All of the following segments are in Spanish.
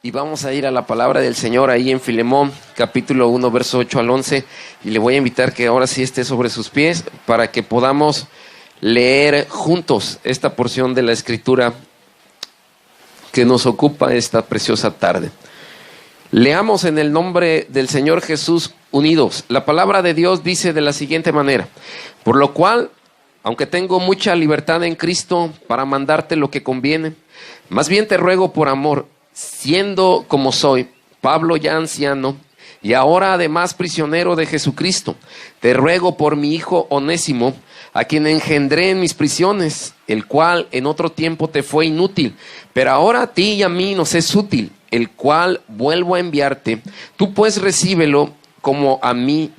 Y vamos a ir a la palabra del Señor ahí en Filemón, capítulo 1, verso 8 al 11. Y le voy a invitar que ahora sí esté sobre sus pies para que podamos leer juntos esta porción de la Escritura que nos ocupa esta preciosa tarde. Leamos en el nombre del Señor Jesús unidos. La palabra de Dios dice de la siguiente manera: por lo cual, aunque tengo mucha libertad en Cristo para mandarte lo que conviene, más bien te ruego por amor, siendo como soy, Pablo ya anciano, y ahora además prisionero de Jesucristo, te ruego por mi hijo Onésimo, a quien engendré en mis prisiones, el cual en otro tiempo te fue inútil, pero ahora a ti y a mí nos es útil, el cual vuelvo a enviarte. Tú pues recíbelo como a mí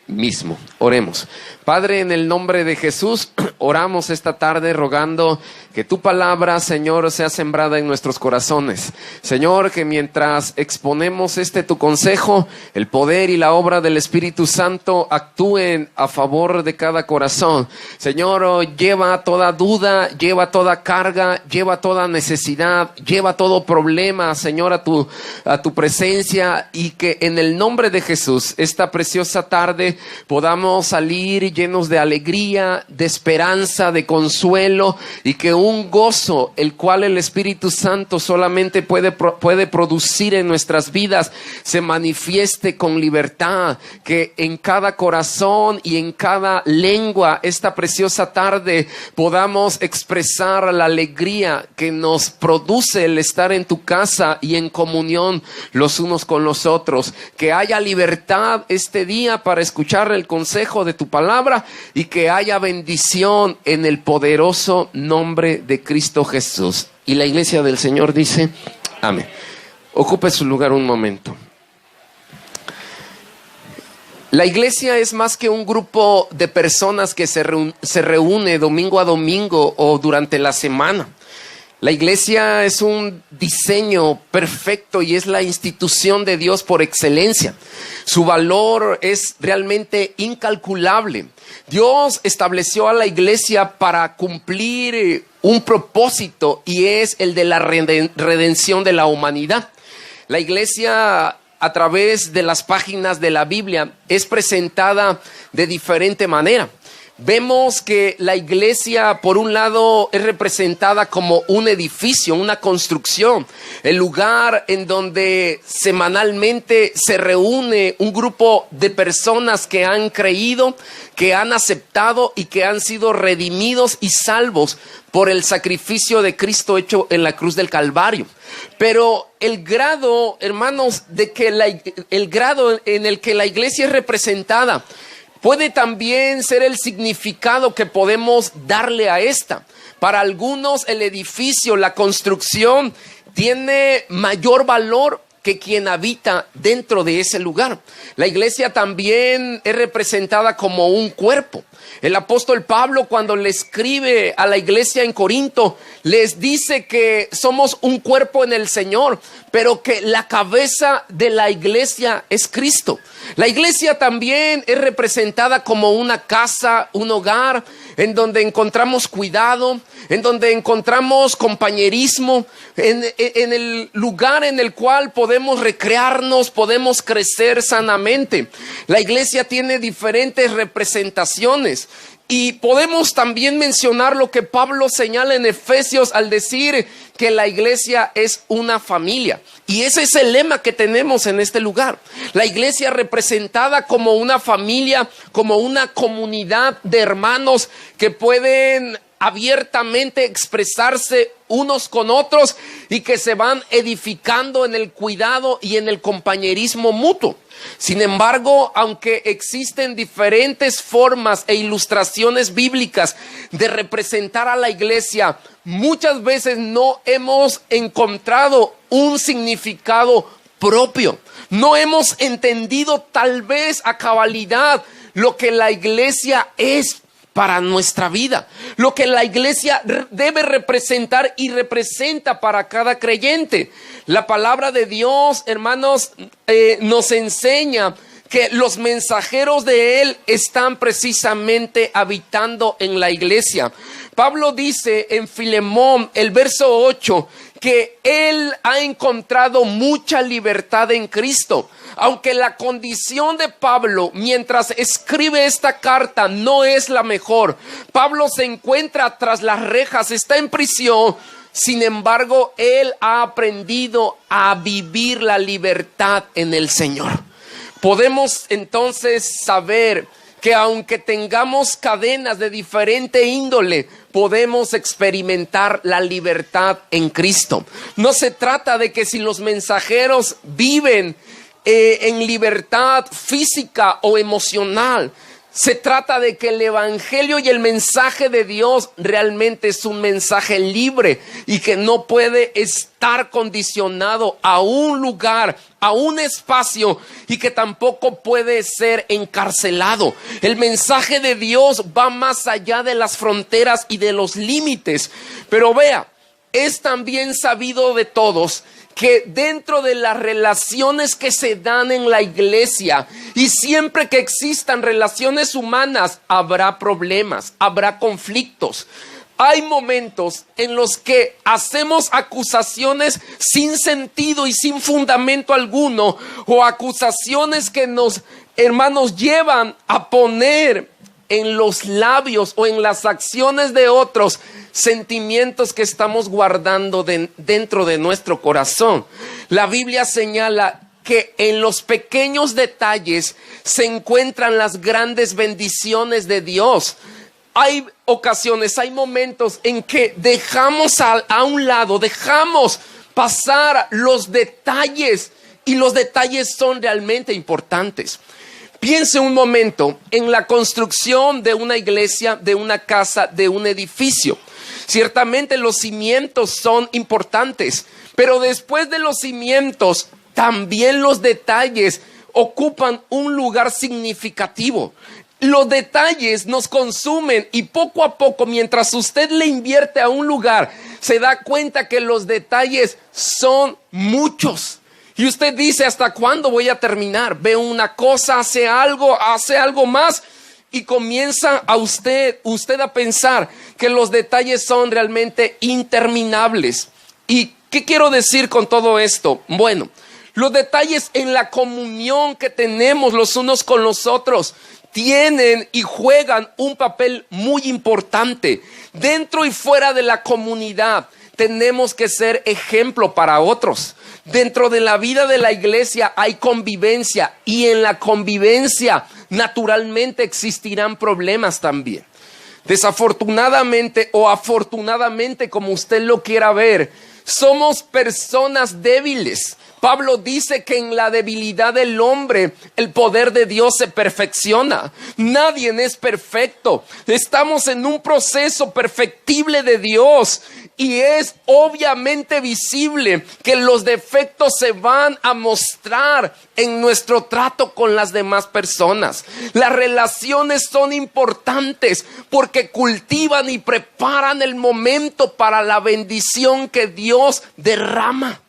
mismo. Oremos. Padre, en el nombre de Jesús, oramos esta tarde rogando que tu palabra, Señor, sea sembrada en nuestros corazones. Señor, que mientras exponemos tu consejo, el poder y la obra del Espíritu Santo actúen a favor de cada corazón. Señor, lleva toda duda, lleva toda carga, lleva toda necesidad, lleva todo problema, Señor, a tu presencia, y que en el nombre de Jesús, esta preciosa tarde, podamos salir llenos de alegría, de esperanza, de consuelo, y que un gozo, el cual el Espíritu Santo solamente puede producir en nuestras vidas, se manifieste con libertad, que en cada corazón y en cada lengua esta preciosa tarde podamos expresar la alegría que nos produce el estar en tu casa y en comunión los unos con los otros. Que haya libertad este día para escuchar el consejo de tu palabra, y que haya bendición en el poderoso nombre de Cristo Jesús. Y la iglesia del Señor dice amén. Ocupe su lugar un momento. La iglesia es más que un grupo de personas que se reúne domingo a domingo o durante la semana. La iglesia es un diseño perfecto y es la institución de Dios por excelencia. Su valor es realmente incalculable. Dios estableció a la iglesia para cumplir un propósito, y es el de la redención de la humanidad. La iglesia, a través de las páginas de la Biblia, es presentada de diferente manera. Vemos que la iglesia, por un lado, es representada como un edificio, una construcción, el lugar en donde semanalmente se reúne un grupo de personas que han creído, que han aceptado y que han sido redimidos y salvos por el sacrificio de Cristo hecho en la cruz del Calvario. Pero el grado, hermanos, el grado en el que la iglesia es representada puede también ser el significado que podemos darle a esta. Para algunos, el edificio, la construcción, tiene mayor valor que quien habita dentro de ese lugar. La iglesia también es representada como un cuerpo. El apóstol Pablo, cuando le escribe a la iglesia en Corinto, les dice que somos un cuerpo en el Señor, pero que la cabeza de la iglesia es Cristo. La iglesia también es representada como una casa, un hogar, en donde encontramos cuidado, en donde encontramos compañerismo, en el lugar en el cual podemos recrearnos, podemos crecer sanamente. La iglesia tiene diferentes representaciones. Y podemos también mencionar lo que Pablo señala en Efesios al decir que la iglesia es una familia. Y ese es el lema que tenemos en este lugar. La iglesia representada como una familia, como una comunidad de hermanos que pueden abiertamente expresarse unos con otros y que se van edificando en el cuidado y en el compañerismo mutuo. Sin embargo, aunque existen diferentes formas e ilustraciones bíblicas de representar a la iglesia, muchas veces no hemos encontrado un significado propio. No hemos entendido tal vez a cabalidad lo que la iglesia es para nuestra vida, lo que la iglesia debe representar y representa para cada creyente. La palabra de Dios, hermanos, nos enseña que los mensajeros de Él están precisamente habitando en la iglesia. Pablo dice en Filemón, el verso 8, que él ha encontrado mucha libertad en Cristo. Aunque la condición de Pablo mientras escribe esta carta no es la mejor. Pablo se encuentra tras las rejas, está en prisión. Sin embargo, él ha aprendido a vivir la libertad en el Señor. Podemos entonces saber que aunque tengamos cadenas de diferente índole, podemos experimentar la libertad en Cristo. No se trata de que si los mensajeros viven en libertad física o emocional. Se trata de que el evangelio y el mensaje de Dios realmente es un mensaje libre y que no puede estar condicionado a un lugar, a un espacio, y que tampoco puede ser encarcelado. El mensaje de Dios va más allá de las fronteras y de los límites. Pero vea, es también sabido de todos que dentro de las relaciones que se dan en la iglesia, y siempre que existan relaciones humanas, habrá problemas, habrá conflictos. Hay momentos en los que hacemos acusaciones sin sentido y sin fundamento alguno, o acusaciones que nos, hermanos, llevan a poner en los labios o en las acciones de otros sentimientos que estamos guardando dentro de nuestro corazón. La Biblia señala que en los pequeños detalles se encuentran las grandes bendiciones de Dios. Hay ocasiones, hay momentos en que dejamos a un lado, dejamos pasar los detalles, y los detalles son realmente importantes. Piense un momento en la construcción de una iglesia, de una casa, de un edificio. Ciertamente los cimientos son importantes, pero después de los cimientos, también los detalles ocupan un lugar significativo. Los detalles nos consumen, y poco a poco, mientras usted le invierte a un lugar, se da cuenta que los detalles son muchos. Y usted dice, ¿hasta cuándo voy a terminar? Ve una cosa, hace algo más, y comienza a usted a pensar que los detalles son realmente interminables. ¿Y qué quiero decir con todo esto? Bueno, los detalles en la comunión que tenemos los unos con los otros tienen y juegan un papel muy importante. Dentro y fuera de la comunidad tenemos que ser ejemplo para otros. Dentro de la vida de la iglesia hay convivencia, y en la convivencia naturalmente existirán problemas también. Desafortunadamente o afortunadamente, como usted lo quiera ver, somos personas débiles. Pablo dice que en la debilidad del hombre el poder de Dios se perfecciona. Nadie es perfecto. Estamos en un proceso perfectible de Dios, y es obviamente visible que los defectos se van a mostrar en nuestro trato con las demás personas. Las relaciones son importantes porque cultivan y preparan el momento para la bendición que Dios derrama.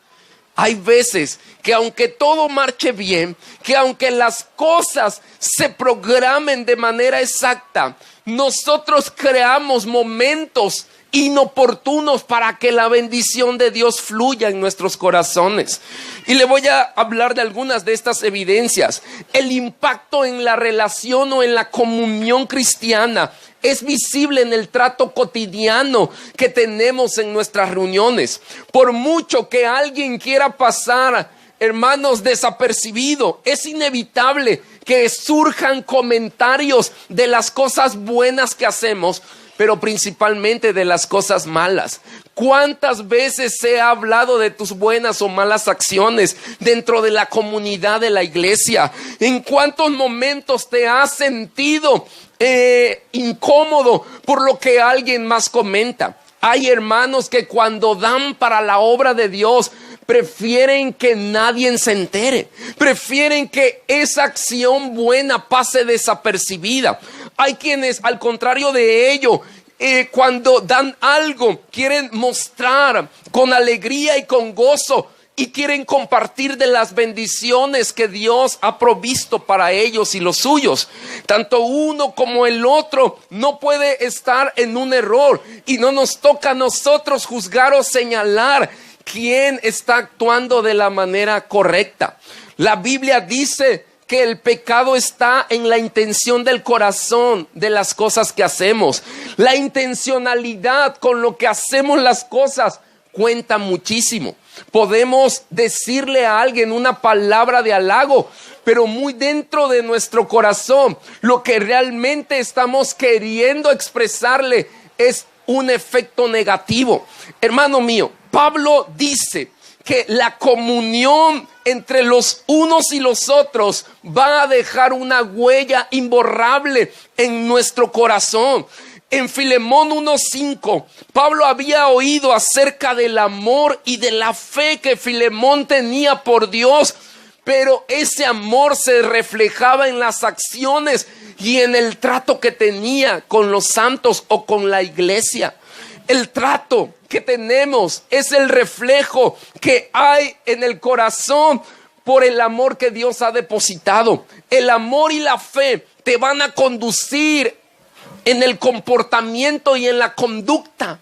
Hay veces que aunque todo marche bien, que aunque las cosas se programen de manera exacta, nosotros creamos momentos inoportunos para que la bendición de Dios fluya en nuestros corazones. Y le voy a hablar de algunas de estas evidencias. El impacto en la relación o en la comunión cristiana es visible en el trato cotidiano que tenemos en nuestras reuniones. Por mucho que alguien quiera pasar, hermanos, desapercibido, es inevitable que surjan comentarios de las cosas buenas que hacemos, pero principalmente de las cosas malas. ¿Cuántas veces se ha hablado de tus buenas o malas acciones dentro de la comunidad de la iglesia? ¿En cuántos momentos te has sentido incómodo por lo que alguien más comenta? Hay hermanos que cuando dan para la obra de Dios prefieren que nadie se entere, prefieren que esa acción buena pase desapercibida. Hay quienes, al contrario de ello, cuando dan algo, quieren mostrar con alegría y con gozo, y quieren compartir de las bendiciones que Dios ha provisto para ellos y los suyos. Tanto uno como el otro no puede estar en un error, y no nos toca a nosotros juzgar o señalar quién está actuando de la manera correcta. La Biblia dice que el pecado está en la intención del corazón de las cosas que hacemos. La intencionalidad con lo que hacemos las cosas cuenta muchísimo. Podemos decirle a alguien una palabra de halago, pero muy dentro de nuestro corazón, lo que realmente estamos queriendo expresarle es un efecto negativo. Hermano mío, Pablo dice que la comunión entre los unos y los otros va a dejar una huella imborrable en nuestro corazón. En Filemón 1:5, Pablo había oído acerca del amor y de la fe que Filemón tenía por Dios, pero ese amor se reflejaba en las acciones y en el trato que tenía con los santos o con la iglesia. El trato que tenemos es el reflejo que hay en el corazón por el amor que Dios ha depositado. El amor y la fe te van a conducir en el comportamiento y en la conducta.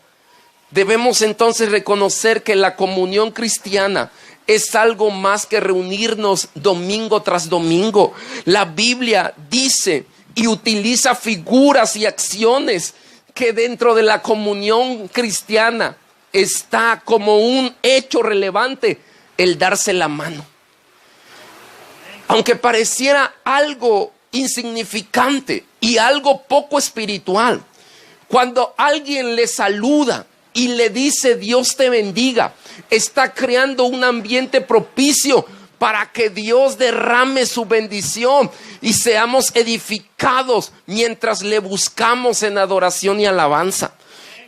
Debemos entonces reconocer que la comunión cristiana es algo más que reunirnos domingo tras domingo. La Biblia dice y utiliza figuras y acciones que dentro de la comunión cristiana está como un hecho relevante el darse la mano. Aunque pareciera algo insignificante y algo poco espiritual, cuando alguien le saluda y le dice Dios te bendiga, está creando un ambiente propicio para que Dios derrame su bendición y seamos edificados mientras le buscamos en adoración y alabanza.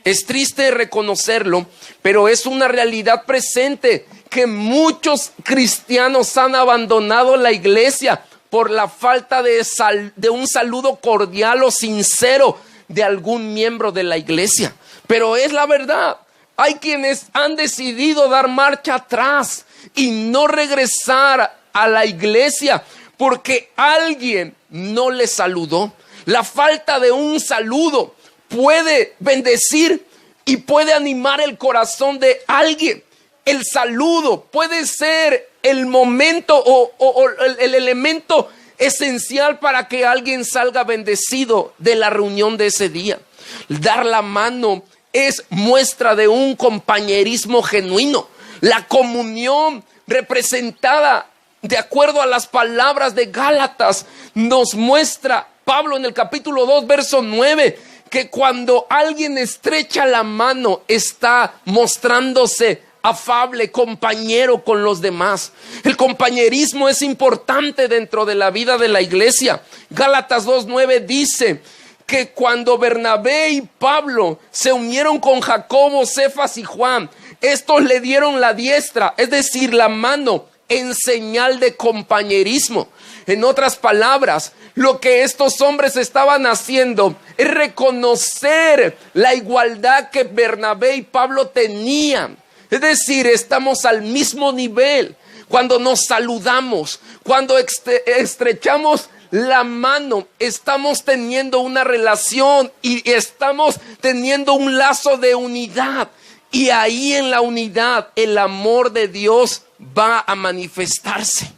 Es triste reconocerlo, pero es una realidad presente que muchos cristianos han abandonado la iglesia por la falta de un saludo cordial o sincero de algún miembro de la iglesia. Pero es la verdad. Hay quienes han decidido dar marcha atrás y no regresar a la iglesia porque alguien no les saludó. La falta de un saludo puede bendecir y puede animar el corazón de alguien. El saludo puede ser el momento o el elemento esencial para que alguien salga bendecido de la reunión de ese día. Dar la mano es muestra de un compañerismo genuino. La comunión representada de acuerdo a las palabras de Gálatas nos muestra Pablo en el capítulo 2, verso 9, que cuando alguien estrecha la mano está mostrándose afable, compañero con los demás. El compañerismo es importante dentro de la vida de la iglesia. Gálatas 2:9 dice que cuando Bernabé y Pablo se unieron con Jacobo, Cefas y Juan, estos le dieron la diestra, es decir, la mano, en señal de compañerismo. En otras palabras, lo que estos hombres estaban haciendo es reconocer la igualdad que Bernabé y Pablo tenían. Es decir, estamos al mismo nivel. Cuando nos saludamos, cuando estrechamos la mano, estamos teniendo una relación y estamos teniendo un lazo de unidad. Y ahí en la unidad el amor de Dios va a manifestarse.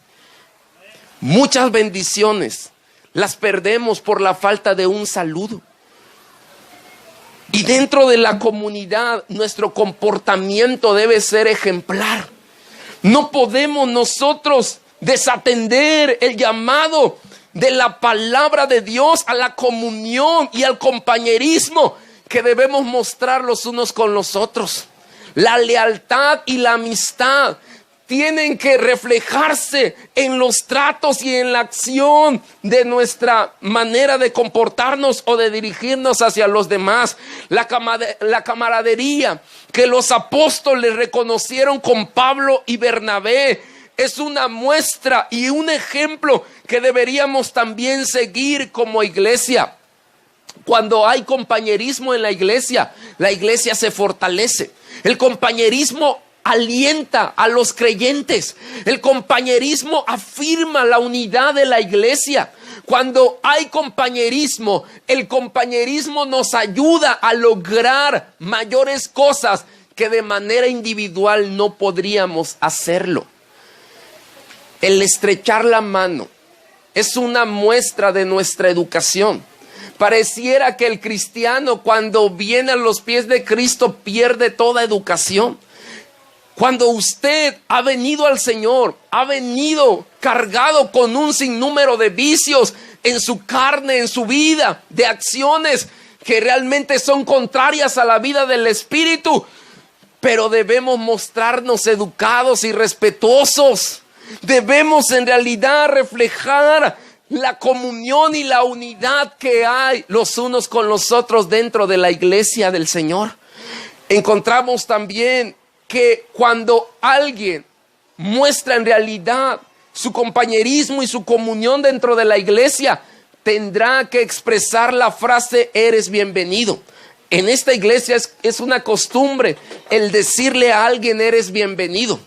Muchas bendiciones las perdemos por la falta de un saludo. Y dentro de la comunidad, nuestro comportamiento debe ser ejemplar. No podemos nosotros desatender el llamado de la palabra de Dios a la comunión y al compañerismo que debemos mostrar los unos con los otros. La lealtad y la amistad tienen que reflejarse en los tratos y en la acción de nuestra manera de comportarnos o de dirigirnos hacia los demás. La camaradería que los apóstoles reconocieron con Pablo y Bernabé es una muestra y un ejemplo que deberíamos también seguir como iglesia. Cuando hay compañerismo en la iglesia se fortalece. El compañerismo alienta a los creyentes. El compañerismo afirma la unidad de la iglesia. Cuando hay compañerismo, el compañerismo nos ayuda a lograr mayores cosas que de manera individual no podríamos hacerlo. El estrechar la mano es una muestra de nuestra educación. Pareciera que el cristiano, cuando viene a los pies de Cristo, pierde toda educación. Cuando usted ha venido al Señor, ha venido cargado con un sinnúmero de vicios en su carne, en su vida, de acciones que realmente son contrarias a la vida del Espíritu, pero debemos mostrarnos educados y respetuosos. Debemos en realidad reflejar la comunión y la unidad que hay los unos con los otros dentro de la iglesia del Señor. Encontramos también que cuando alguien muestra en realidad su compañerismo y su comunión dentro de la iglesia, tendrá que expresar la frase "eres bienvenido". En esta iglesia es una costumbre el decirle a alguien "eres bienvenido".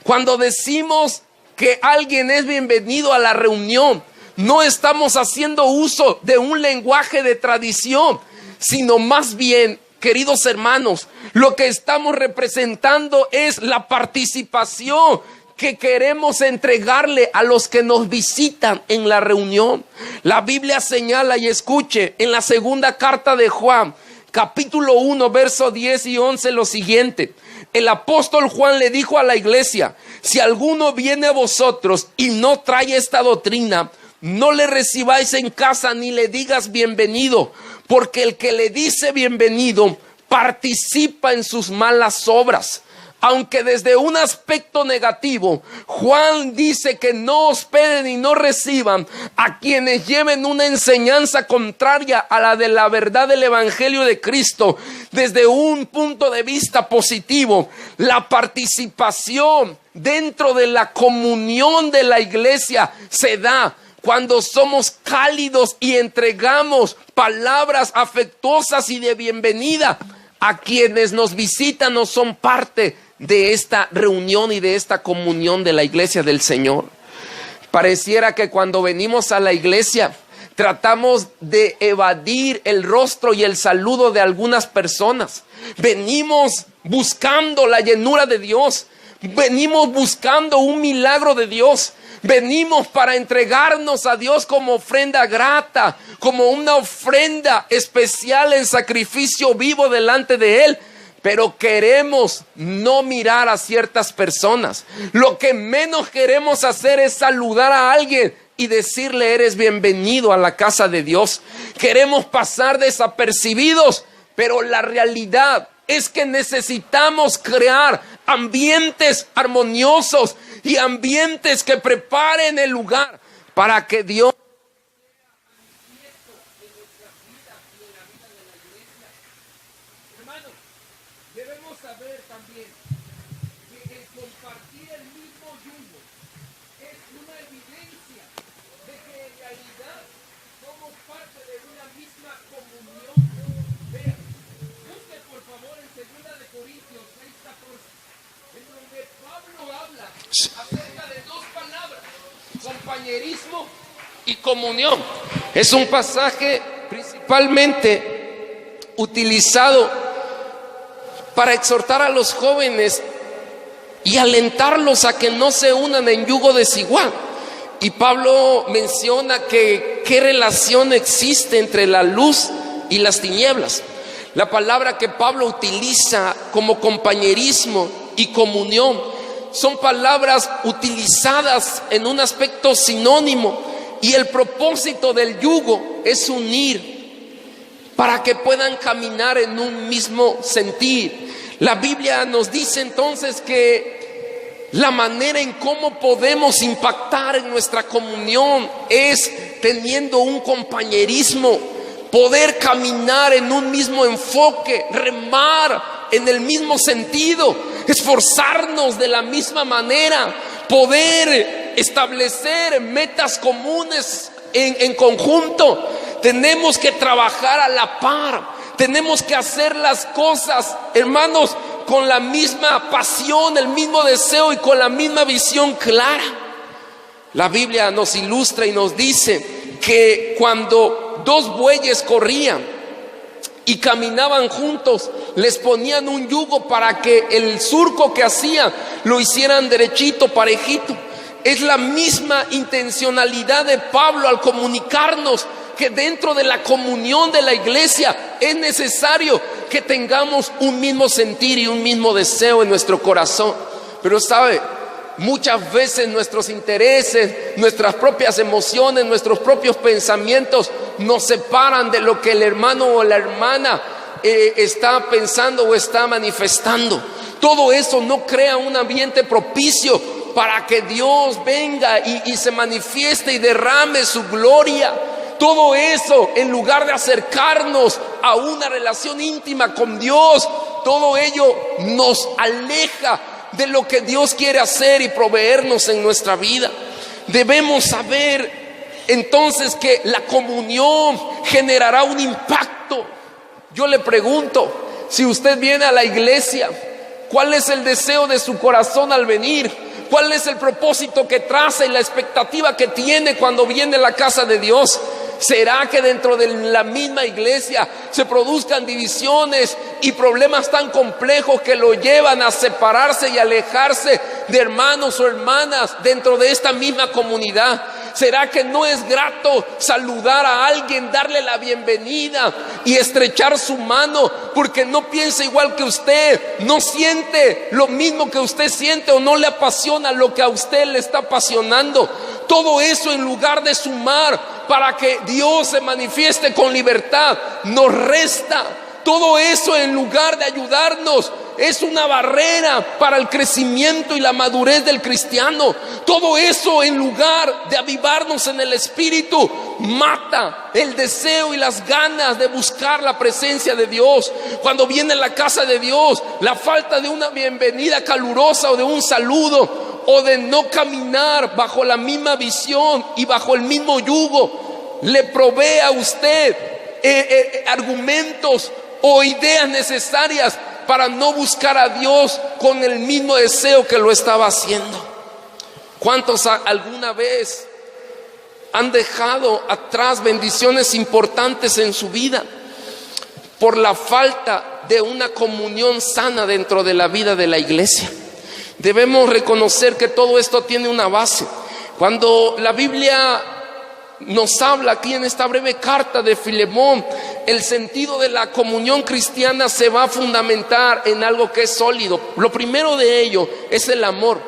Cuando decimos que alguien es bienvenido a la reunión, no estamos haciendo uso de un lenguaje de tradición, sino más bien, queridos hermanos, lo que estamos representando es la participación que queremos entregarle a los que nos visitan en la reunión. La Biblia señala, y escuche, en la segunda carta de Juan, capítulo 1, verso 10 y 11, lo siguiente. El apóstol Juan le dijo a la iglesia: si alguno viene a vosotros y no trae esta doctrina, no le recibáis en casa ni le digas bienvenido, porque el que le dice bienvenido participa en sus malas obras. Aunque desde un aspecto negativo, Juan dice que no hospeden y no reciban a quienes lleven una enseñanza contraria a la de la verdad del Evangelio de Cristo. Desde un punto de vista positivo, la participación dentro de la comunión de la iglesia se da cuando somos cálidos y entregamos palabras afectuosas y de bienvenida a quienes nos visitan o son parte de esta reunión y de esta comunión de la iglesia del Señor. Pareciera que cuando venimos a la iglesia tratamos de evadir el rostro y el saludo de algunas personas. Venimos buscando la llenura de Dios, venimos buscando un milagro de Dios. Venimos para entregarnos a Dios como ofrenda grata, como una ofrenda especial en sacrificio vivo delante de Él. Pero queremos no mirar a ciertas personas. Lo que menos queremos hacer es saludar a alguien y decirle "eres bienvenido a la casa de Dios". Queremos pasar desapercibidos, pero la realidad es que necesitamos crear ambientes armoniosos y ambientes que preparen el lugar para que Dios debemos saber también que el compartir el mismo yugo es una evidencia de que en realidad somos parte de una misma comunión. Vean, busque por favor en 2 de Corintios 6:14, en donde Pablo habla acerca de dos palabras: compañerismo y comunión. Es un pasaje principalmente utilizado para exhortar a los jóvenes y alentarlos a que no se unan en yugo desigual. Y Pablo menciona que qué relación existe entre la luz y las tinieblas. La palabra que Pablo utiliza como compañerismo y comunión son palabras utilizadas en un aspecto sinónimo, y el propósito del yugo es unir para que puedan caminar en un mismo sentir. La Biblia nos dice entonces que la manera en cómo podemos impactar en nuestra comunión es teniendo un compañerismo, poder caminar en un mismo enfoque, remar en el mismo sentido, esforzarnos de la misma manera, poder establecer metas comunes en conjunto. Tenemos que trabajar a la par. Tenemos que hacer las cosas, hermanos, con la misma pasión, el mismo deseo y con la misma visión clara. La Biblia nos ilustra y nos dice que cuando dos bueyes corrían y caminaban juntos, les ponían un yugo para que el surco que hacían lo hicieran derechito, parejito. Es la misma intencionalidad de Pablo al comunicarnos que dentro de la comunión de la iglesia es necesario que tengamos un mismo sentir y un mismo deseo en nuestro corazón. Pero sabe, muchas veces nuestros intereses, nuestras propias emociones, nuestros propios pensamientos nos separan de lo que el hermano o la hermana está pensando o está manifestando. Todo eso no crea un ambiente propicio para que Dios venga y se manifieste y derrame su gloria. Todo eso, en lugar de acercarnos a una relación íntima con Dios, todo ello nos aleja de lo que Dios quiere hacer y proveernos en nuestra vida. Debemos saber entonces que la comunión generará un impacto. Yo le pregunto, si usted viene a la iglesia, ¿cuál es el deseo de su corazón al venir? ¿Cuál es el propósito que traza y la expectativa que tiene cuando viene a la casa de Dios? ¿Será que dentro de la misma iglesia se produzcan divisiones y problemas tan complejos que lo llevan a separarse y alejarse de hermanos o hermanas dentro de esta misma comunidad? ¿Será que no es grato saludar a alguien, darle la bienvenida y estrechar su mano porque no piensa igual que usted, no siente lo mismo que usted siente o no le apasiona lo que a usted le está apasionando? Todo eso, en lugar de sumar para que Dios se manifieste con libertad, nos resta. Todo eso, en lugar de ayudarnos, es una barrera para el crecimiento y la madurez del cristiano. Todo eso, en lugar de avivarnos en el espíritu, mata el deseo y las ganas de buscar la presencia de Dios. Cuando viene a la casa de Dios, la falta de una bienvenida calurosa o de un saludo, o de no caminar bajo la misma visión y bajo el mismo yugo, le provee a usted argumentos o ideas necesarias para no buscar a Dios con el mismo deseo que lo estaba haciendo. ¿Cuántos alguna vez han dejado atrás bendiciones importantes en su vida por la falta de una comunión sana dentro de la vida de la iglesia? Debemos reconocer que todo esto tiene una base. Cuando la Biblia nos habla aquí en esta breve carta de Filemón, el sentido de la comunión cristiana se va a fundamentar en algo que es sólido. Lo primero de ello es el amor.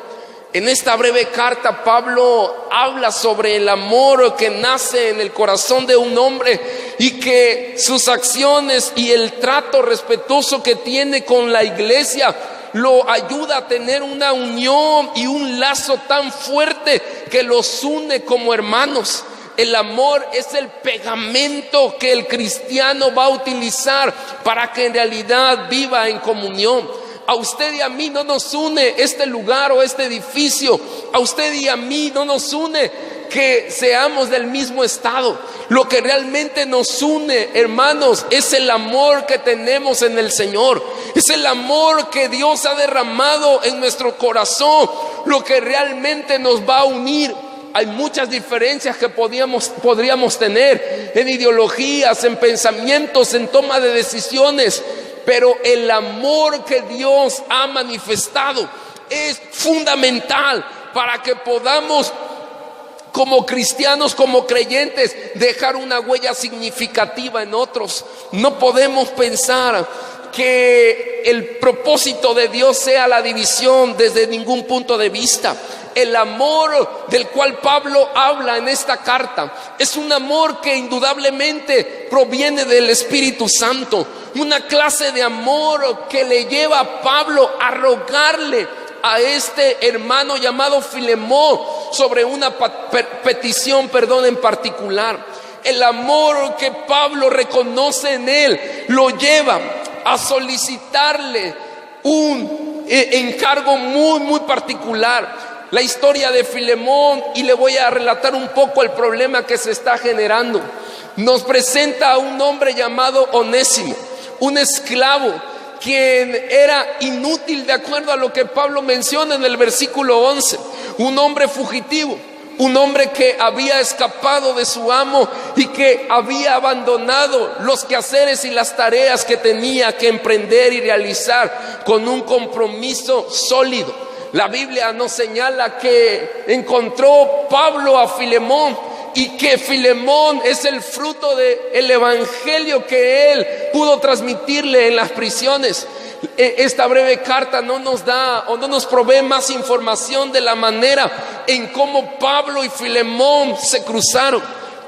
En esta breve carta Pablo habla sobre el amor que nace en el corazón de un hombre y que sus acciones y el trato respetuoso que tiene con la iglesia lo ayuda a tener una unión y un lazo tan fuerte que los une como hermanos. El amor es el pegamento que el cristiano va a utilizar para que en realidad viva en comunión. A usted y a mí no nos une este lugar o este edificio. A usted y a mí no nos une que seamos del mismo estado. Lo que realmente nos une, hermanos, es el amor que tenemos en el Señor. Es el amor que Dios ha derramado en nuestro corazón, lo que realmente nos va a unir. Hay muchas diferencias que podríamos tener en ideologías, en pensamientos, en toma de decisiones, pero el amor que Dios ha manifestado es fundamental para que podamos, como cristianos, como creyentes, dejar una huella significativa en otros. No podemos pensar que el propósito de Dios sea la división desde ningún punto de vista. El amor del cual Pablo habla en esta carta es un amor que indudablemente proviene del Espíritu Santo. Una clase de amor que le lleva a Pablo a rogarle a este hermano llamado Filemón sobre una petición en particular. El amor que Pablo reconoce en él lo lleva a solicitarle un encargo muy particular. La historia de Filemón, y le voy a relatar un poco el problema que se está generando. Nos presenta a un hombre llamado Onésimo, un esclavo quien era inútil de acuerdo a lo que Pablo menciona en el versículo 11, un hombre fugitivo, un hombre que había escapado de su amo y que había abandonado los quehaceres y las tareas que tenía que emprender y realizar con un compromiso sólido. La Biblia nos señala que encontró Pablo a Filemón y que Filemón es el fruto del evangelio que él pudo transmitirle en las prisiones. Esta breve carta no nos da o no nos provee más información de la manera en cómo Pablo y Filemón se cruzaron.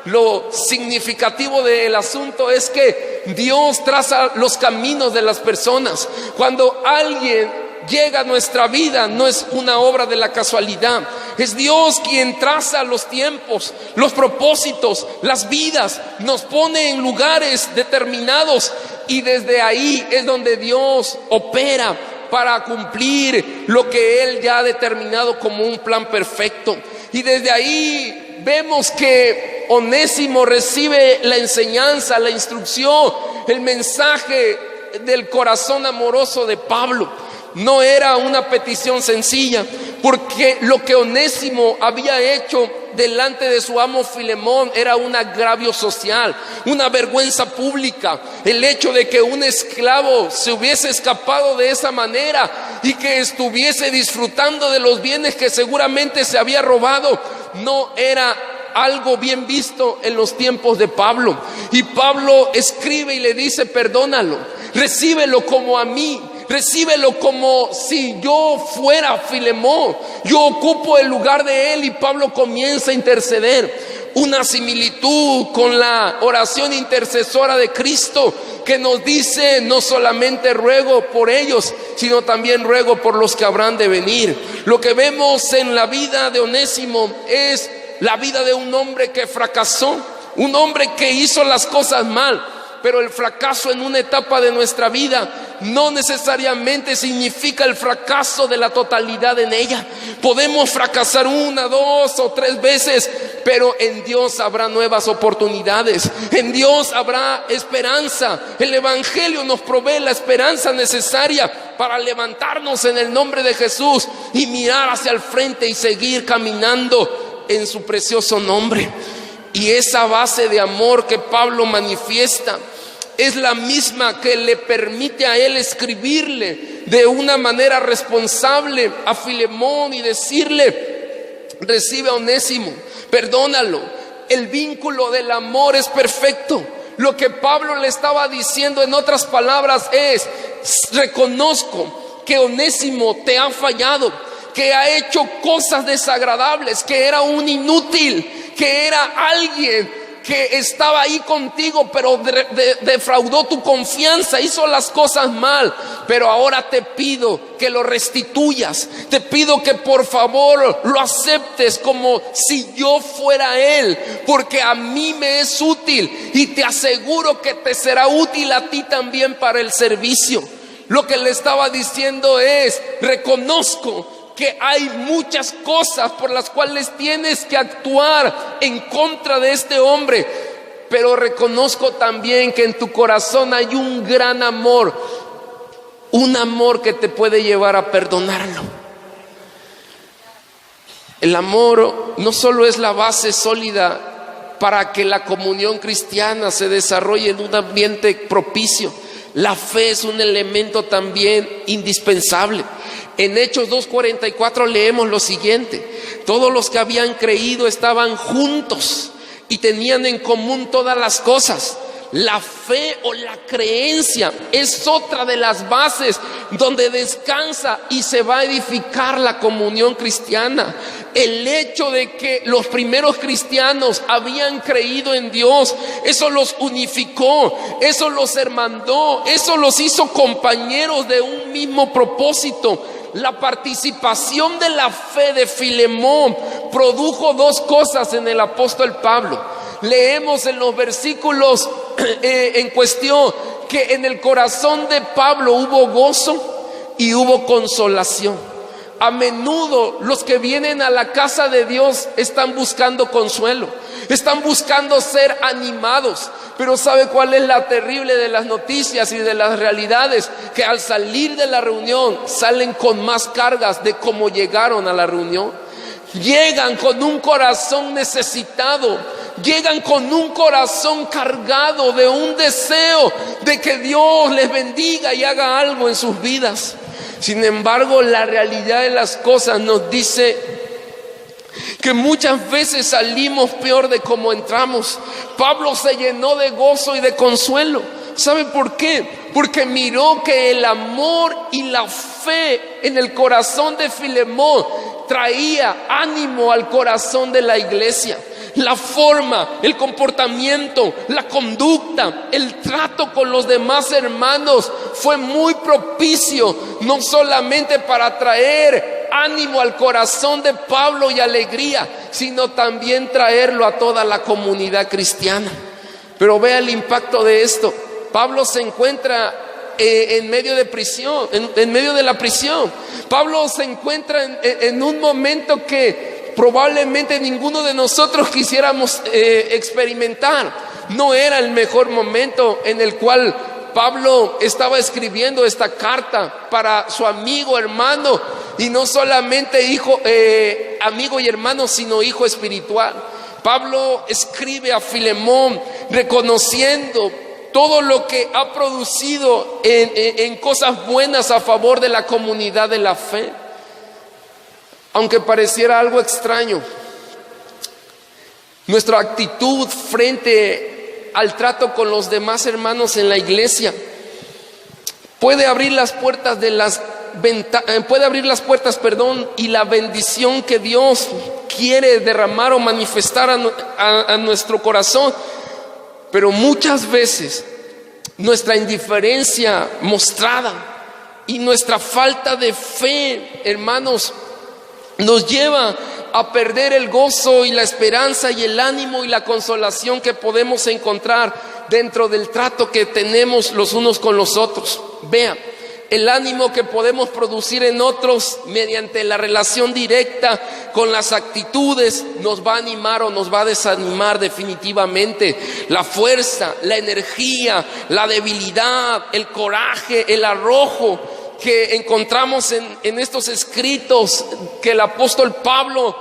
Lo significativo del asunto es que Dios traza los caminos de las personas. Cuando alguien llega a nuestra vida, no es una obra de la casualidad. Es Dios quien traza los tiempos, los propósitos, las vidas, nos pone en lugares determinados y desde ahí es donde Dios opera para cumplir lo que Él ya ha determinado como un plan perfecto. Y desde ahí vemos que Onésimo recibe la enseñanza, la instrucción, el mensaje del corazón amoroso de Pablo. No era una petición sencilla, porque lo que Onésimo había hecho delante de su amo Filemón era un agravio social, una vergüenza pública. El hecho de que un esclavo se hubiese escapado de esa manera y que estuviese disfrutando de los bienes que seguramente se había robado, no era algo bien visto en los tiempos de Pablo. Y Pablo escribe y le dice: perdónalo, recíbelo como a mí. Recíbelo como si yo fuera Filemón. Yo ocupo el lugar de él. Y Pablo comienza a interceder. Una similitud con la oración intercesora de Cristo, que nos dice: no solamente ruego por ellos, sino también ruego por los que habrán de venir. Lo que vemos en la vida de Onésimo es la vida de un hombre que fracasó, un hombre que hizo las cosas mal. Pero el fracaso en una etapa de nuestra vida no necesariamente significa el fracaso de la totalidad en ella. Podemos fracasar 1, 2 o 3 veces, pero en Dios habrá nuevas oportunidades. En Dios habrá esperanza. El evangelio nos provee la esperanza necesaria para levantarnos en el nombre de Jesús y mirar hacia el frente y seguir caminando en su precioso nombre. Y esa base de amor que Pablo manifiesta es la misma que le permite a él escribirle de una manera responsable a Filemón y decirle: recibe a Onésimo, perdónalo. El vínculo del amor es perfecto. Lo que Pablo le estaba diciendo, en otras palabras, es: reconozco que Onésimo te ha fallado, que ha hecho cosas desagradables, que era un inútil, que era alguien que estaba ahí contigo, pero defraudó tu confianza, hizo las cosas mal. Pero ahora te pido que lo restituyas. Te pido que por favor lo aceptes como si yo fuera él, porque a mí me es útil y te aseguro que te será útil a ti también para el servicio. Lo que le estaba diciendo es: reconozco que hay muchas cosas por las cuales tienes que actuar en contra de este hombre, pero reconozco también que en tu corazón hay un gran amor, un amor que te puede llevar a perdonarlo. El amor no solo es la base sólida para que la comunión cristiana se desarrolle en un ambiente propicio, la fe es un elemento también indispensable. En Hechos 2:44 leemos lo siguiente: todos los que habían creído estaban juntos y tenían en común todas las cosas. La fe o la creencia es otra de las bases donde descansa y se va a edificar la comunión cristiana. El hecho de que los primeros cristianos habían creído en Dios, eso los unificó, eso los hermandó, eso los hizo compañeros de un mismo propósito. La participación de la fe de Filemón produjo 2 cosas en el apóstol Pablo. Leemos en los versículos en cuestión que en el corazón de Pablo hubo gozo y hubo consolación. A menudo los que vienen a la casa de Dios están buscando consuelo, están buscando ser animados. Pero ¿sabe cuál es la terrible de las noticias y de las realidades? Que al salir de la reunión salen con más cargas de cómo llegaron a la reunión. llegan con un corazón necesitado, llegan con un corazón cargado de un deseo de que Dios les bendiga y haga algo en sus vidas. Sin embargo, la realidad de las cosas nos dice que muchas veces salimos peor de como entramos. Pablo se llenó de gozo y de consuelo. ¿Sabe por qué? Porque miró que el amor y la fe en el corazón de Filemón traía ánimo al corazón de la iglesia. La forma, el comportamiento, la conducta, el trato con los demás hermanos fue muy propicio, no solamente para traer ánimo al corazón de Pablo y alegría, sino también traerlo a toda la comunidad cristiana. Pero vea el impacto de esto. Pablo se encuentra en medio de prisión, en medio de la prisión. Pablo se encuentra en un momento que probablemente ninguno de nosotros quisiéramos experimentar. No era el mejor momento en el cual Pablo estaba escribiendo esta carta para su amigo, hermano, y no solamente hijo, amigo y hermano, sino hijo espiritual. Pablo escribe a Filemón reconociendo todo lo que ha producido en cosas buenas a favor de la comunidad de la fe. Aunque pareciera algo extraño, nuestra actitud frente al trato con los demás hermanos en la iglesia puede abrir las puertas y la bendición que Dios quiere derramar o manifestar a nuestro corazón. Pero muchas veces nuestra indiferencia mostrada y nuestra falta de fe, hermanos, nos lleva a perder el gozo y la esperanza y el ánimo y la consolación que podemos encontrar dentro del trato que tenemos los unos con los otros. Vea, el ánimo que podemos producir en otros mediante la relación directa con las actitudes nos va a animar o nos va a desanimar definitivamente. La fuerza, la energía, la debilidad, el coraje, el arrojo que encontramos en estos escritos que el apóstol Pablo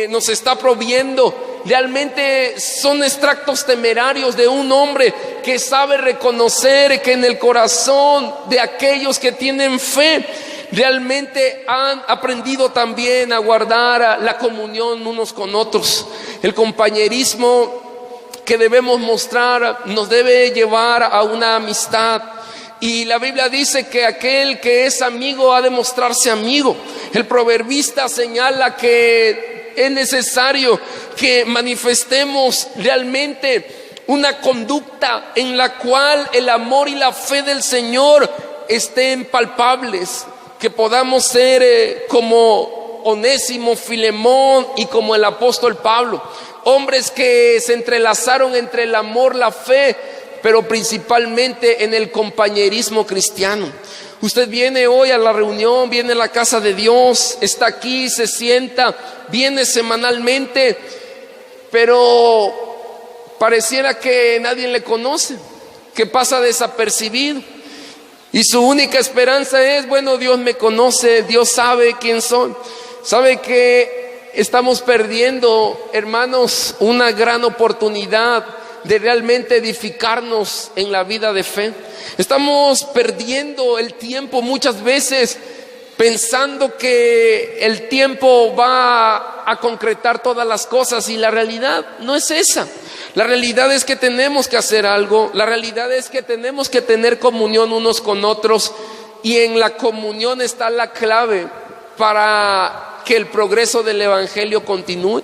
nos está proviendo, realmente son extractos temerarios de un hombre que sabe reconocer que en el corazón de aquellos que tienen fe realmente han aprendido también a guardar la comunión unos con otros. El compañerismo que debemos mostrar nos debe llevar a una amistad. Y la Biblia dice que aquel que es amigo ha de mostrarse amigo. El proverbista señala que es necesario que manifestemos realmente una conducta en la cual el amor y la fe del Señor estén palpables, que podamos ser como Onésimo, Filemón y como el apóstol Pablo, hombres que se entrelazaron entre el amor, la fe, pero principalmente en el compañerismo cristiano. Usted viene hoy a la reunión, viene a la casa de Dios, está aquí, se sienta, viene semanalmente, pero pareciera que nadie le conoce, que pasa desapercibido. Y su única esperanza es, bueno, Dios me conoce, Dios sabe quién soy. Sabe que estamos perdiendo, hermanos, una gran oportunidad de realmente edificarnos en la vida de fe. Estamos perdiendo el tiempo muchas veces pensando que el tiempo va a concretar todas las cosas, y la realidad no es esa. La realidad es que tenemos que hacer algo, la realidad es que tenemos que tener comunión unos con otros, y en la comunión está la clave para que el progreso del evangelio continúe.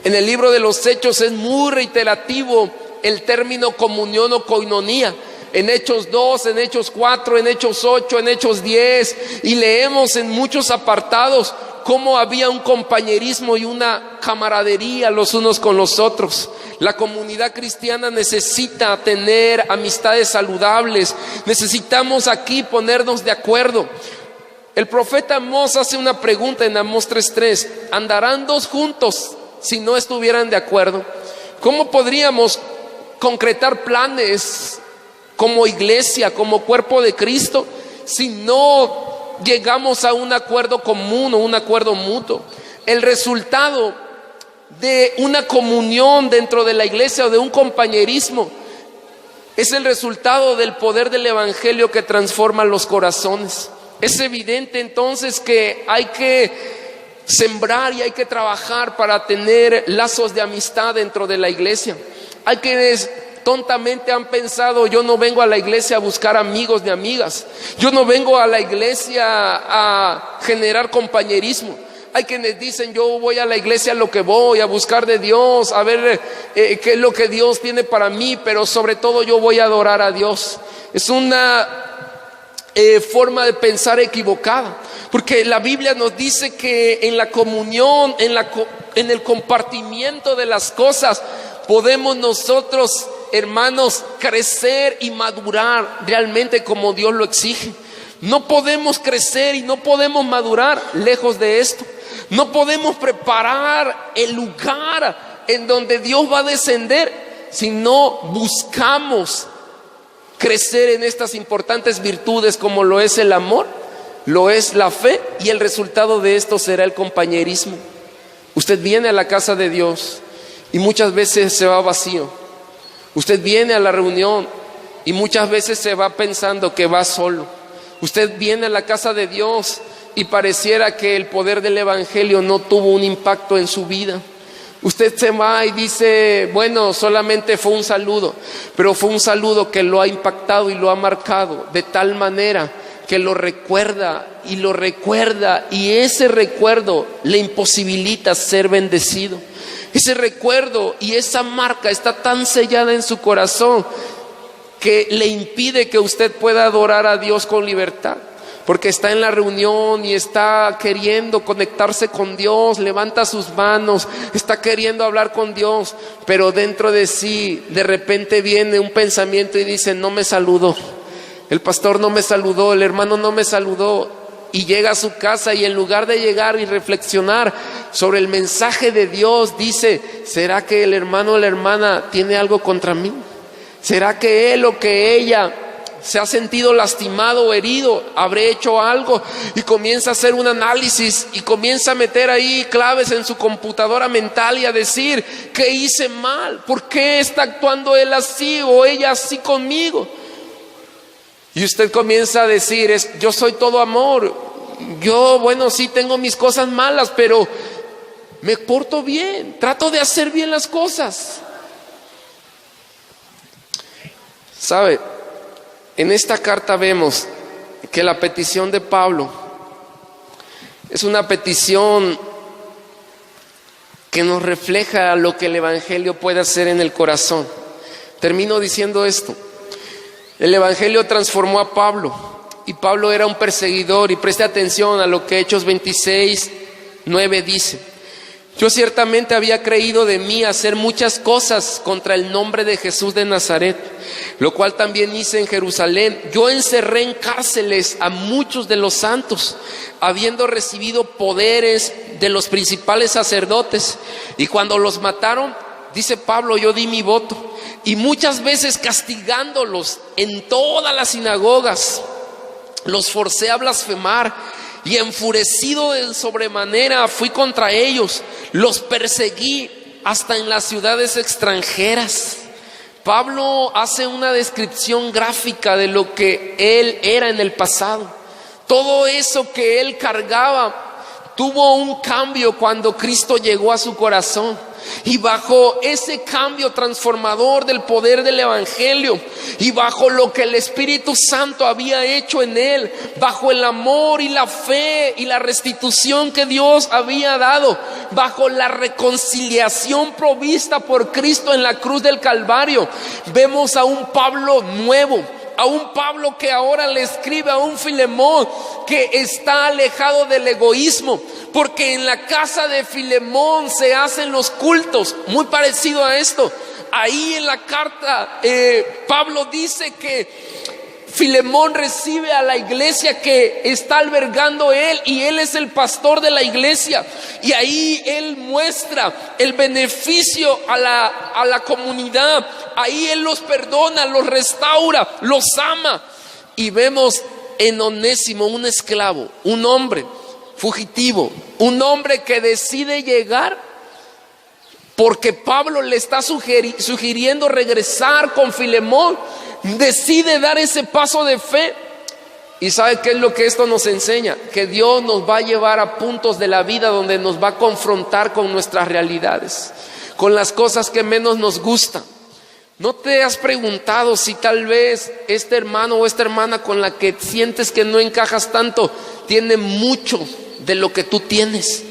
En el libro de los Hechos es muy reiterativo el término comunión o coinonía. En Hechos 2, en Hechos 4, en Hechos 8, en Hechos 10, y leemos en muchos apartados cómo había un compañerismo y una camaradería los unos con los otros. La comunidad cristiana necesita tener amistades saludables. Necesitamos aquí ponernos de acuerdo. El profeta Amós hace una pregunta en Amós 3:3. ¿Andarán dos juntos si no estuvieran de acuerdo? ¿Cómo podríamos concretar planes como iglesia, como cuerpo de Cristo, si no llegamos a un acuerdo común o un acuerdo mutuo? el resultado de una comunión dentro de la iglesia o de un compañerismo es el resultado del poder del evangelio que transforma los corazones. Es evidente entonces que hay que sembrar y hay que trabajar para tener lazos de amistad dentro de la iglesia. Hay quienes tontamente han pensado: yo no vengo a la iglesia a buscar amigos ni amigas, yo no vengo a la iglesia a generar compañerismo. Hay quienes dicen: yo voy a la iglesia a lo que voy, a buscar de Dios, a ver qué es lo que Dios tiene para mí, pero sobre todo yo voy a adorar a Dios. Es una forma de pensar equivocada, porque la Biblia nos dice que en la comunión, en el compartimiento de las cosas, podemos nosotros, hermanos, crecer y madurar realmente como Dios lo exige. No podemos crecer y no podemos madurar lejos de esto. No podemos preparar el lugar en donde Dios va a descender si no buscamos crecer en estas importantes virtudes, como lo es el amor, lo es la fe, y el resultado de esto será el compañerismo. Usted viene a la casa de Dios y muchas veces se va vacío. Usted viene a la reunión y muchas veces se va pensando que va solo. Usted viene a la casa de Dios y pareciera que el poder del evangelio no tuvo un impacto en su vida. Usted se va y dice: bueno, solamente fue un saludo, pero fue un saludo que lo ha impactado y lo ha marcado de tal manera que lo recuerda, y ese recuerdo le imposibilita ser bendecido. Ese recuerdo y esa marca está tan sellada en su corazón que le impide que usted pueda adorar a Dios con libertad, porque está en la reunión y está queriendo conectarse con Dios, levanta sus manos, está queriendo hablar con Dios, pero dentro de sí de repente viene un pensamiento y dice: no me saludó, el pastor no me saludó, el hermano no me saludó. Y llega a su casa y en lugar de llegar y reflexionar sobre el mensaje de Dios, dice: ¿será que el hermano o la hermana tiene algo contra mí? ¿Será que él o que ella se ha sentido lastimado o herido? ¿Habré hecho algo? Y comienza a hacer un análisis y comienza a meter ahí claves en su computadora mental y a decir: ¿qué hice mal? ¿Por qué está actuando él así o ella así conmigo? Y usted comienza a decir: yo soy todo amor. Yo, bueno, sí tengo mis cosas malas, pero me porto bien, trato de hacer bien las cosas. ¿Sabe? En esta carta vemos que la petición de Pablo es una petición que nos refleja lo que el evangelio puede hacer en el corazón. Termino diciendo esto: el evangelio transformó a Pablo, y Pablo era un perseguidor, y preste atención a lo que Hechos 26:9 dice: yo ciertamente había creído de mí hacer muchas cosas contra el nombre de Jesús de Nazaret, lo cual también hice en Jerusalén. Yo encerré en cárceles a muchos de los santos, habiendo recibido poderes de los principales sacerdotes, y cuando los mataron, dice Pablo, yo di mi voto, y muchas veces castigándolos en todas las sinagogas, los forcé a blasfemar, y enfurecido de sobremanera fui contra ellos, los perseguí hasta en las ciudades extranjeras. Pablo hace una descripción gráfica de lo que él era en el pasado. Todo eso que él cargaba tuvo un cambio cuando Cristo llegó a su corazón. Y bajo ese cambio transformador del poder del evangelio, y bajo lo que el Espíritu Santo había hecho en él, bajo el amor y la fe y la restitución que Dios había dado, bajo la reconciliación provista por Cristo en la cruz del Calvario, vemos a un Pablo nuevo, a un Pablo que ahora le escribe a un Filemón que está alejado del egoísmo, porque en la casa de Filemón se hacen los cultos, muy parecido a esto. Ahí en la carta Pablo dice que Filemón recibe a la iglesia que está albergando él, y él es el pastor de la iglesia, y ahí él muestra el beneficio a la comunidad. Ahí él los perdona, los restaura, los ama. Y vemos en Onésimo, un esclavo, un hombre, fugitivo, un hombre que decide llegar porque Pablo le está sugiriendo regresar con Filemón, decide dar ese paso de fe. ¿Y sabe qué es lo que esto nos enseña? Que Dios nos va a llevar a puntos de la vida donde nos va a confrontar con nuestras realidades, con las cosas que menos nos gustan. ¿No te has preguntado si tal vez este hermano o esta hermana con la que sientes que no encajas tanto tiene mucho de lo que tú tienes?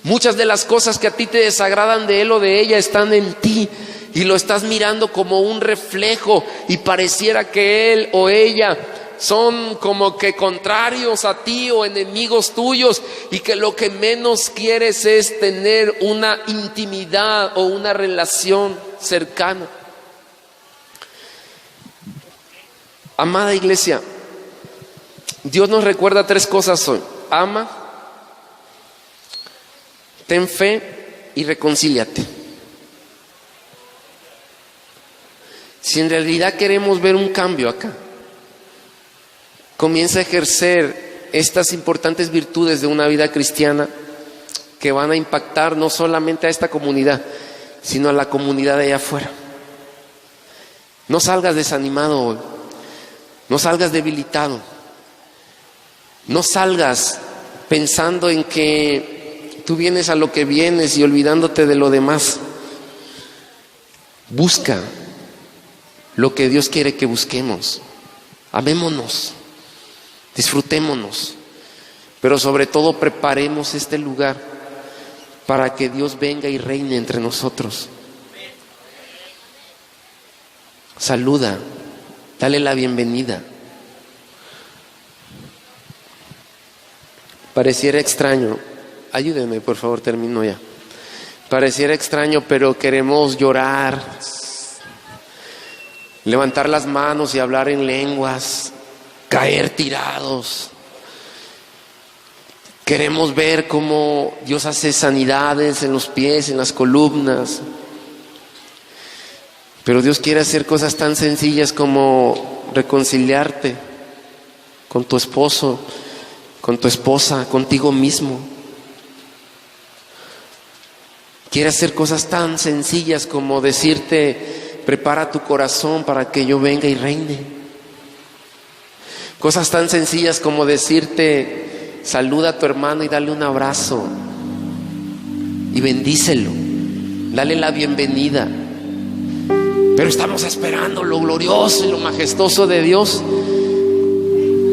Muchas de las cosas que a ti te desagradan de él o de ella están en ti y lo estás mirando como un reflejo y pareciera que él o ella son como que contrarios a ti o enemigos tuyos, y que lo que menos quieres es tener una intimidad o una relación cercana. Amada iglesia, Dios nos recuerda 3 cosas hoy: ama, ten fe y reconcíliate. Si en realidad queremos ver un cambio acá, comienza a ejercer estas importantes virtudes de una vida cristiana que van a impactar no solamente a esta comunidad, sino a la comunidad de allá afuera. No salgas desanimado hoy, no salgas debilitado, no salgas pensando en que tú vienes a lo que vienes y olvidándote de lo demás. Busca lo que Dios quiere que busquemos. Amémonos, disfrutémonos, pero sobre todo preparemos este lugar para que Dios venga y reine entre nosotros. Saluda, dale la bienvenida. Pareciera extraño, ayúdenme por favor, termino ya. Pareciera extraño, pero queremos llorar, levantar las manos y hablar en lenguas, caer tirados. Queremos ver cómo Dios hace sanidades en los pies, en las columnas. Pero Dios quiere hacer cosas tan sencillas como reconciliarte con tu esposo, con tu esposa, contigo mismo. Quiere hacer cosas tan sencillas como decirte: prepara tu corazón para que yo venga y reine. Cosas tan sencillas como decirte: saluda a tu hermano y dale un abrazo y bendícelo, dale la bienvenida. Pero estamos esperando lo glorioso y lo majestuoso de Dios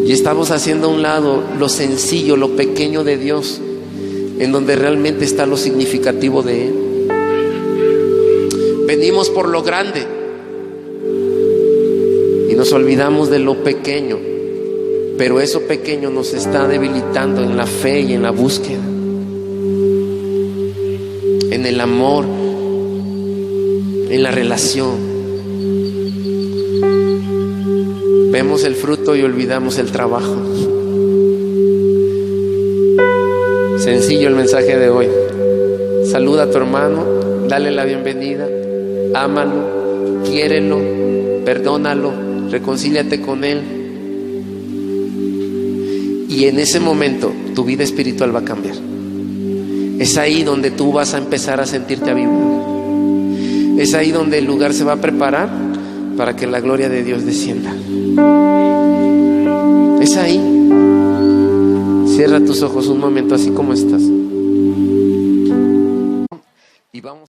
y estamos haciendo a un lado lo sencillo, lo pequeño de Dios, en donde realmente está lo significativo de Él. Venimos por lo grande y nos olvidamos de lo pequeño, pero eso pequeño nos está debilitando en la fe y en la búsqueda, en el amor, en la relación. Vemos el fruto y olvidamos el trabajo. Sencillo el mensaje de hoy: saluda a tu hermano, dale la bienvenida, ámalo, quiérelo, perdónalo, reconcíliate con él. Y en ese momento tu vida espiritual va a cambiar. Es ahí donde tú vas a empezar a sentirte avivado. Es ahí donde el lugar se va a preparar para que la gloria de Dios descienda. Es ahí. Cierra tus ojos un momento, así como estás. Y vamos.